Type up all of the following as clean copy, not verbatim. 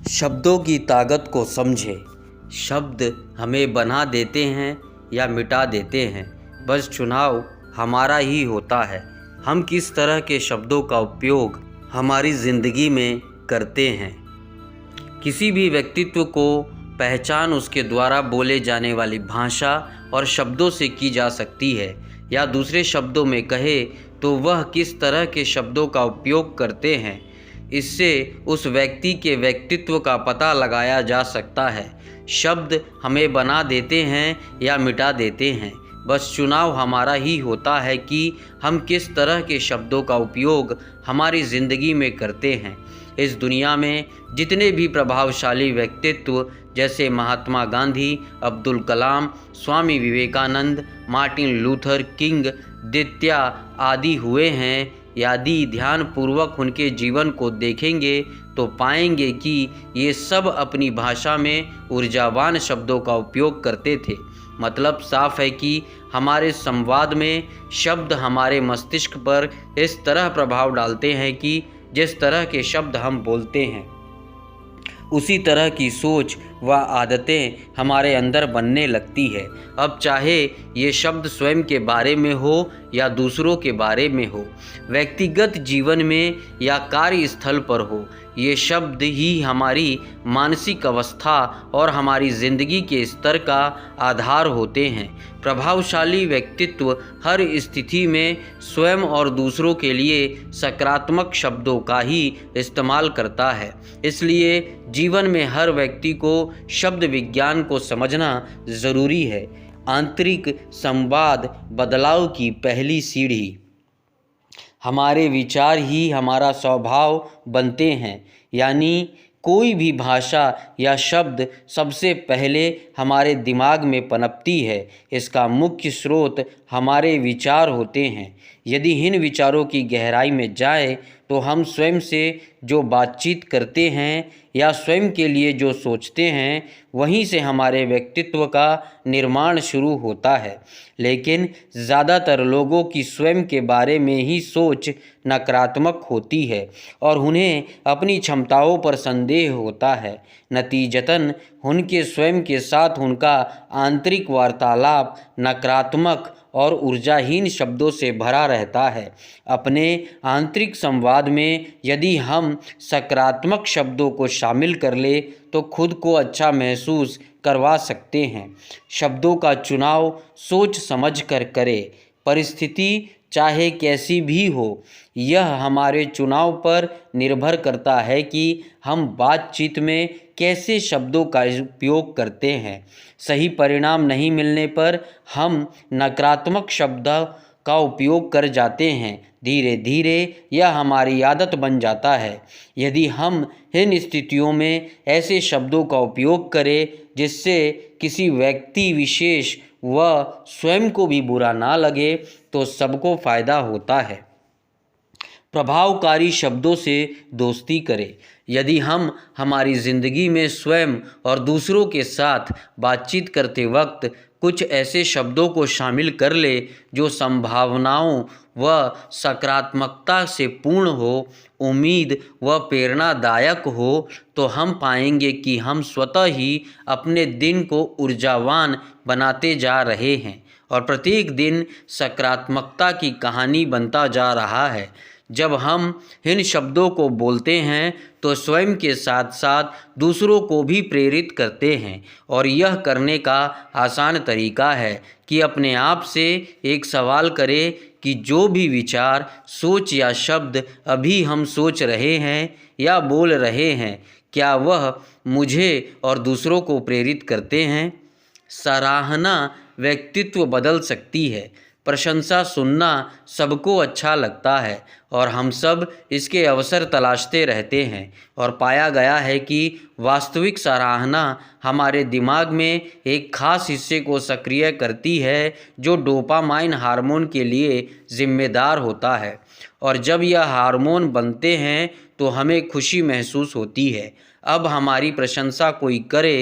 शब्दों की ताकत को समझें। शब्द हमें बना देते हैं या मिटा देते हैं, बस चुनाव हमारा ही होता है। हम किस तरह के शब्दों का उपयोग हमारी ज़िंदगी में करते हैं। किसी भी व्यक्तित्व को पहचान उसके द्वारा बोले जाने वाली भाषा और शब्दों से की जा सकती है, या दूसरे शब्दों में कहे तो वह किस तरह के शब्दों का उपयोग करते हैं, इससे उस व्यक्ति के व्यक्तित्व का पता लगाया जा सकता है। शब्द हमें बना देते हैं या मिटा देते हैं, बस चुनाव हमारा ही होता है कि हम किस तरह के शब्दों का उपयोग हमारी ज़िंदगी में करते हैं। इस दुनिया में जितने भी प्रभावशाली व्यक्तित्व जैसे Mahatma Gandhi, Abdul Kalam, Swami Vivekananda, Martin Luther king, दित्या आदि हुए हैं, यदि ध्यानपूर्वक उनके जीवन को देखेंगे तो पाएंगे कि ये सब अपनी भाषा में ऊर्जावान शब्दों का उपयोग करते थे। मतलब साफ है कि हमारे संवाद में शब्द हमारे मस्तिष्क पर इस तरह प्रभाव डालते हैं कि जिस तरह के शब्द हम बोलते हैं उसी तरह की सोच व आदतें हमारे अंदर बनने लगती है। अब चाहे ये शब्द स्वयं के बारे में हो या दूसरों के बारे में हो, व्यक्तिगत जीवन में या कार्यस्थल पर हो, ये शब्द ही हमारी मानसिक अवस्था और हमारी ज़िंदगी के स्तर का आधार होते हैं। प्रभावशाली व्यक्तित्व हर स्थिति में स्वयं और दूसरों के लिए सकारात्मक शब्दों का ही इस्तेमाल करता है। इसलिए जीवन में हर व्यक्ति को शब्द विज्ञान को समझना ज़रूरी है। आंतरिक संवाद बदलाव की पहली सीढ़ी। हमारे विचार ही हमारा स्वभाव बनते हैं, यानी कोई भी भाषा या शब्द सबसे पहले हमारे दिमाग में पनपती है। इसका मुख्य स्रोत हमारे विचार होते हैं। यदि इन विचारों की गहराई में जाए तो हम स्वयं से जो बातचीत करते हैं या स्वयं के लिए जो सोचते हैं, वहीं से हमारे व्यक्तित्व का निर्माण शुरू होता है। लेकिन ज़्यादातर लोगों की स्वयं के बारे में ही सोच नकारात्मक होती है और उन्हें अपनी क्षमताओं पर संदेह होता है। नतीजतन उनके स्वयं के साथ उनका आंतरिक वार्तालाप नकारात्मक और ऊर्जाहीन शब्दों से भरा रहता है। अपने आंतरिक संवाद में यदि हम सकारात्मक शब्दों को शामिल कर ले तो खुद को अच्छा महसूस करवा सकते हैं। शब्दों का चुनाव सोच समझ कर करें। परिस्थिति चाहे कैसी भी हो, यह हमारे चुनाव पर निर्भर करता है कि हम बातचीत में कैसे शब्दों का उपयोग करते हैं। सही परिणाम नहीं मिलने पर हम नकारात्मक शब्द का उपयोग कर जाते हैं। धीरे धीरे यह हमारी आदत बन जाता है। यदि हम इन स्थितियों में ऐसे शब्दों का उपयोग करें जिससे किसी व्यक्ति विशेष व स्वयं को भी बुरा ना लगे तो सबको फ़ायदा होता है। प्रभावकारी शब्दों से दोस्ती करें। यदि हम हमारी ज़िंदगी में स्वयं और दूसरों के साथ बातचीत करते वक्त कुछ ऐसे शब्दों को शामिल कर ले जो संभावनाओं व सकारात्मकता से पूर्ण हो, उम्मीद व प्रेरणादायक हो, तो हम पाएंगे कि हम स्वतः ही अपने दिन को ऊर्जावान बनाते जा रहे हैं और प्रत्येक दिन सकारात्मकता की कहानी बनता जा रहा है। जब हम इन शब्दों को बोलते हैं तो स्वयं के साथ साथ दूसरों को भी प्रेरित करते हैं, और यह करने का आसान तरीका है कि अपने आप से एक सवाल करें कि जो भी विचार, सोच या शब्द अभी हम सोच रहे हैं या बोल रहे हैं, क्या वह मुझे और दूसरों को प्रेरित करते हैं। सराहना व्यक्तित्व बदल सकती है। प्रशंसा सुनना सबको अच्छा लगता है और हम सब इसके अवसर तलाशते रहते हैं, और पाया गया है कि वास्तविक सराहना हमारे दिमाग में एक खास हिस्से को सक्रिय करती है जो डोपामाइन हार्मोन के लिए जिम्मेदार होता है, और जब यह हार्मोन बनते हैं तो हमें खुशी महसूस होती है। अब हमारी प्रशंसा कोई करे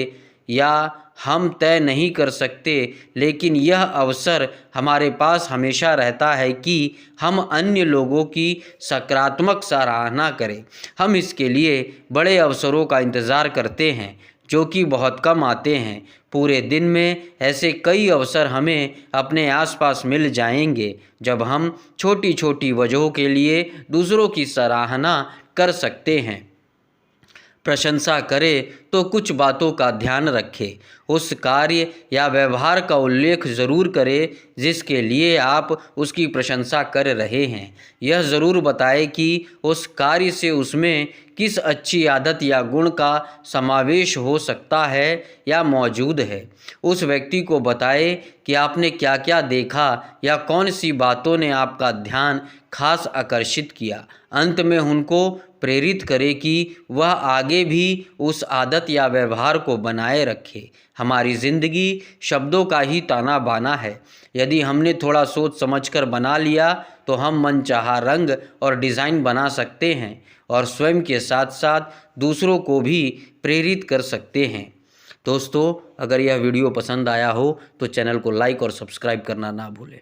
या हम तय नहीं कर सकते, लेकिन यह अवसर हमारे पास हमेशा रहता है कि हम अन्य लोगों की सकारात्मक सराहना करें। हम इसके लिए बड़े अवसरों का इंतज़ार करते हैं जो कि बहुत कम आते हैं। पूरे दिन में ऐसे कई अवसर हमें अपने आसपास मिल जाएंगे जब हम छोटी छोटी वजहों के लिए दूसरों की सराहना कर सकते हैं। प्रशंसा करें तो कुछ बातों का ध्यान रखें। उस कार्य या व्यवहार का उल्लेख ज़रूर करें जिसके लिए आप उसकी प्रशंसा कर रहे हैं। यह ज़रूर बताएं कि उस कार्य से उसमें किस अच्छी आदत या गुण का समावेश हो सकता है या मौजूद है। उस व्यक्ति को बताएं कि आपने क्या क्या देखा या कौन सी बातों ने आपका ध्यान खास आकर्षित किया। अंत में उनको प्रेरित करें कि वह आगे भी उस आदत या व्यवहार को बनाए रखे। हमारी ज़िंदगी शब्दों का ही ताना बाना है। यदि हमने थोड़ा सोच समझकर बना लिया तो हम मनचाहा रंग और डिज़ाइन बना सकते हैं और स्वयं के साथ साथ दूसरों को भी प्रेरित कर सकते हैं। दोस्तों, अगर यह वीडियो पसंद आया हो तो चैनल को लाइक और सब्सक्राइब करना ना भूलें।